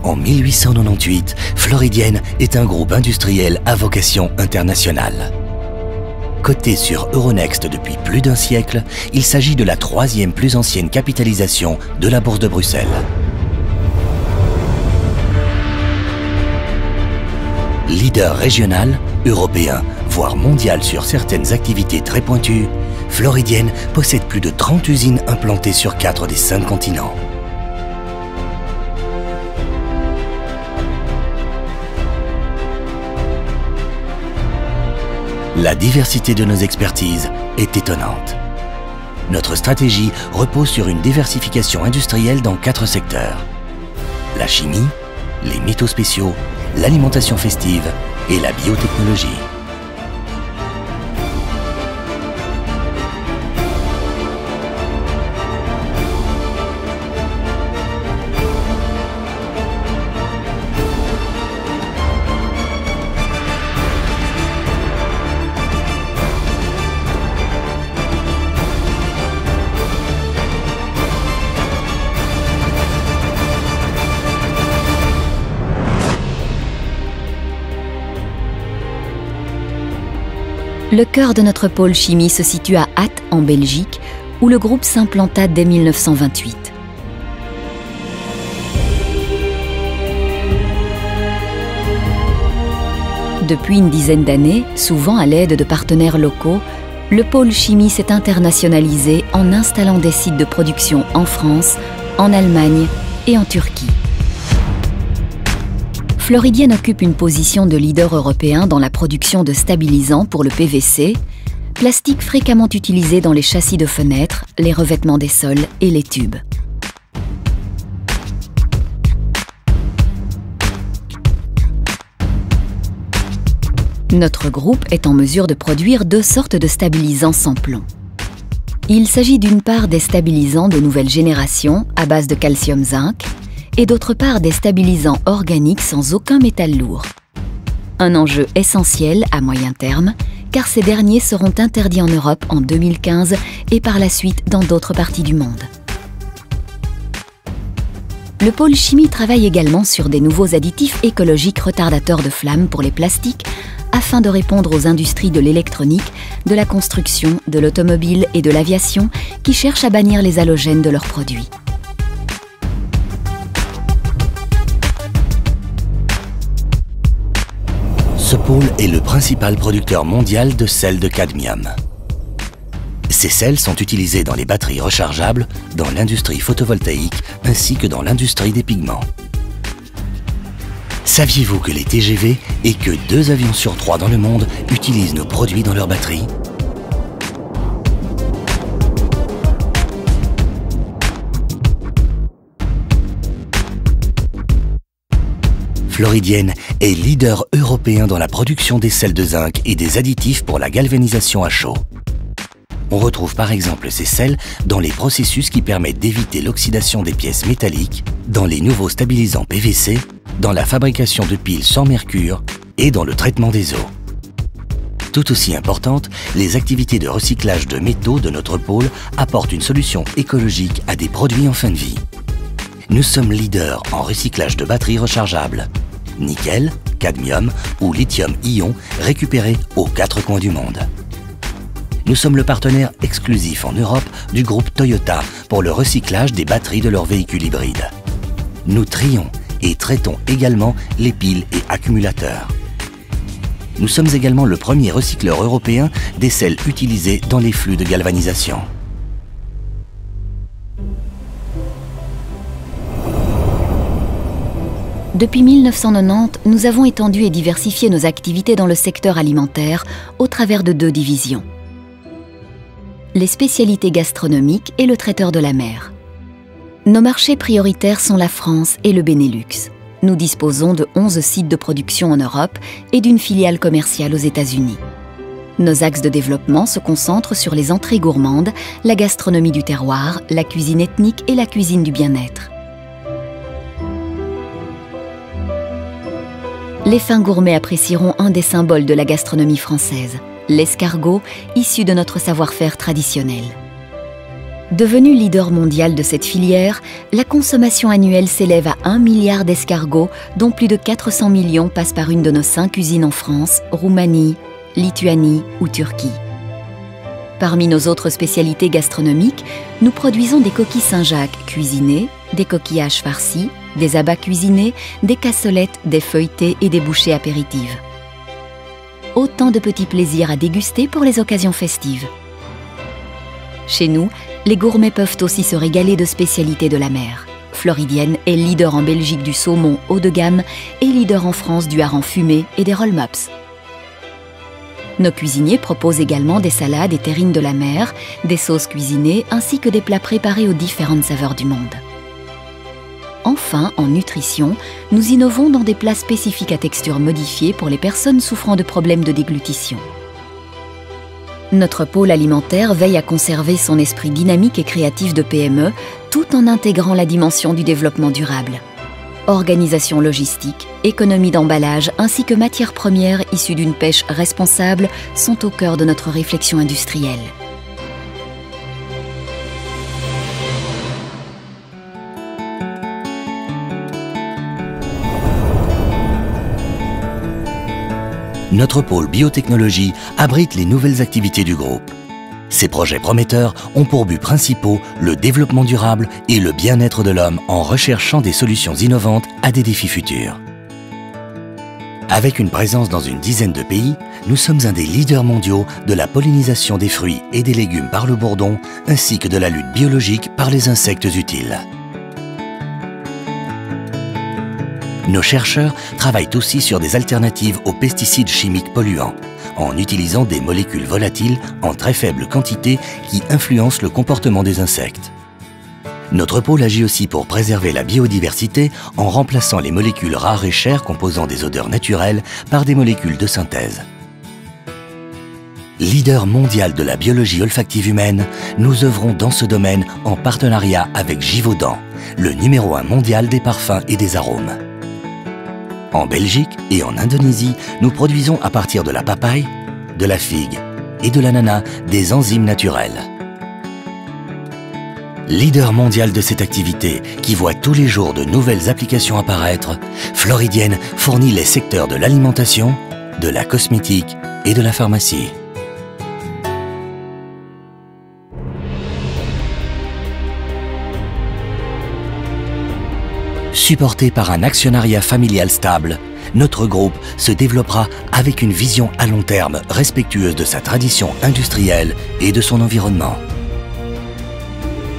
en 1898, Floridienne est un groupe industriel à vocation internationale. Coté sur Euronext depuis plus d'un siècle, il s'agit de la troisième plus ancienne capitalisation de la Bourse de Bruxelles. Leader régional, européen, voire mondial sur certaines activités très pointues, Floridienne possède plus de 30 usines implantées sur 4 des 5 continents. La diversité de nos expertises est étonnante. Notre stratégie repose sur une diversification industrielle dans 4 secteurs. La chimie, les métaux spéciaux, l'alimentation festive et la biotechnologie. Le cœur de notre pôle chimie se situe à Ath, en Belgique, où le groupe s'implanta dès 1928. Depuis une dizaine d'années, souvent à l'aide de partenaires locaux, le pôle chimie s'est internationalisé en installant des sites de production en France, en Allemagne et en Turquie. Floridienne occupe une position de leader européen dans la production de stabilisants pour le PVC, plastique fréquemment utilisé dans les châssis de fenêtres, les revêtements des sols et les tubes. Notre groupe est en mesure de produire 2 sortes de stabilisants sans plomb. Il s'agit d'une part des stabilisants de nouvelle génération à base de calcium-zinc, et d'autre part des stabilisants organiques sans aucun métal lourd. Un enjeu essentiel à moyen terme, car ces derniers seront interdits en Europe en 2015 et par la suite dans d'autres parties du monde. Le pôle chimie travaille également sur des nouveaux additifs écologiques retardateurs de flammes pour les plastiques afin de répondre aux industries de l'électronique, de la construction, de l'automobile et de l'aviation qui cherchent à bannir les halogènes de leurs produits. Ce pôle est le principal producteur mondial de sels de cadmium. Ces sels sont utilisés dans les batteries rechargeables, dans l'industrie photovoltaïque ainsi que dans l'industrie des pigments. Saviez-vous que les TGV et que 2 avions sur 3 dans le monde utilisent nos produits dans leurs batteries ? Floridienne est leader européen dans la production des sels de zinc et des additifs pour la galvanisation à chaud. On retrouve par exemple ces sels dans les processus qui permettent d'éviter l'oxydation des pièces métalliques, dans les nouveaux stabilisants PVC, dans la fabrication de piles sans mercure et dans le traitement des eaux. Tout aussi importante, les activités de recyclage de métaux de notre pôle apportent une solution écologique à des produits en fin de vie. Nous sommes leaders en recyclage de batteries rechargeables. Nickel, cadmium ou lithium-ion récupérés aux 4 coins du monde. Nous sommes le partenaire exclusif en Europe du groupe Toyota pour le recyclage des batteries de leurs véhicules hybrides. Nous trions et traitons également les piles et accumulateurs. Nous sommes également le premier recycleur européen des sels utilisés dans les flux de galvanisation. Depuis 1990, nous avons étendu et diversifié nos activités dans le secteur alimentaire au travers de 2 divisions. Les spécialités gastronomiques et le traiteur de la mer. Nos marchés prioritaires sont la France et le Benelux. Nous disposons de 11 sites de production en Europe et d'une filiale commerciale aux États-Unis. Nos axes de développement se concentrent sur les entrées gourmandes, la gastronomie du terroir, la cuisine ethnique et la cuisine du bien-être. Les fins gourmets apprécieront un des symboles de la gastronomie française, l'escargot, issu de notre savoir-faire traditionnel. Devenu leader mondial de cette filière, la consommation annuelle s'élève à 1 milliard d'escargots, dont plus de 400 millions passent par une de nos 5 usines en France, Roumanie, Lituanie ou Turquie. Parmi nos autres spécialités gastronomiques, nous produisons des coquilles Saint-Jacques cuisinées, des coquillages farcis, des abats cuisinés, des cassolettes, des feuilletés et des bouchées apéritives. Autant de petits plaisirs à déguster pour les occasions festives. Chez nous, les gourmets peuvent aussi se régaler de spécialités de la mer. Floridienne est leader en Belgique du saumon haut de gamme et leader en France du hareng fumé et des roll-mops. Nos cuisiniers proposent également des salades et terrines de la mer, des sauces cuisinées ainsi que des plats préparés aux différentes saveurs du monde. Enfin, en nutrition, nous innovons dans des plats spécifiques à texture modifiée pour les personnes souffrant de problèmes de déglutition. Notre pôle alimentaire veille à conserver son esprit dynamique et créatif de PME tout en intégrant la dimension du développement durable. Organisation logistique, économie d'emballage ainsi que matières premières issues d'une pêche responsable sont au cœur de notre réflexion industrielle. Notre pôle biotechnologie abrite les nouvelles activités du groupe. Ces projets prometteurs ont pour buts principaux le développement durable et le bien-être de l'homme en recherchant des solutions innovantes à des défis futurs. Avec une présence dans une dizaine de pays, nous sommes un des leaders mondiaux de la pollinisation des fruits et des légumes par le bourdon, ainsi que de la lutte biologique par les insectes utiles. Nos chercheurs travaillent aussi sur des alternatives aux pesticides chimiques polluants, en utilisant des molécules volatiles en très faible quantité qui influencent le comportement des insectes. Notre pôle agit aussi pour préserver la biodiversité en remplaçant les molécules rares et chères composant des odeurs naturelles par des molécules de synthèse. Leader mondial de la biologie olfactive humaine, nous œuvrons dans ce domaine en partenariat avec Givaudan, le numéro 1 mondial des parfums et des arômes. En Belgique et en Indonésie, nous produisons à partir de la papaye, de la figue et de l'ananas des enzymes naturelles. Leader mondial de cette activité qui voit tous les jours de nouvelles applications apparaître, Floridienne fournit les secteurs de l'alimentation, de la cosmétique et de la pharmacie. Supporté par un actionnariat familial stable, notre groupe se développera avec une vision à long terme respectueuse de sa tradition industrielle et de son environnement.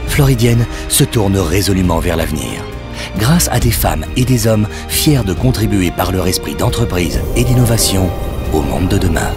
Floridienne se tourne résolument vers l'avenir, grâce à des femmes et des hommes fiers de contribuer par leur esprit d'entreprise et d'innovation au monde de demain.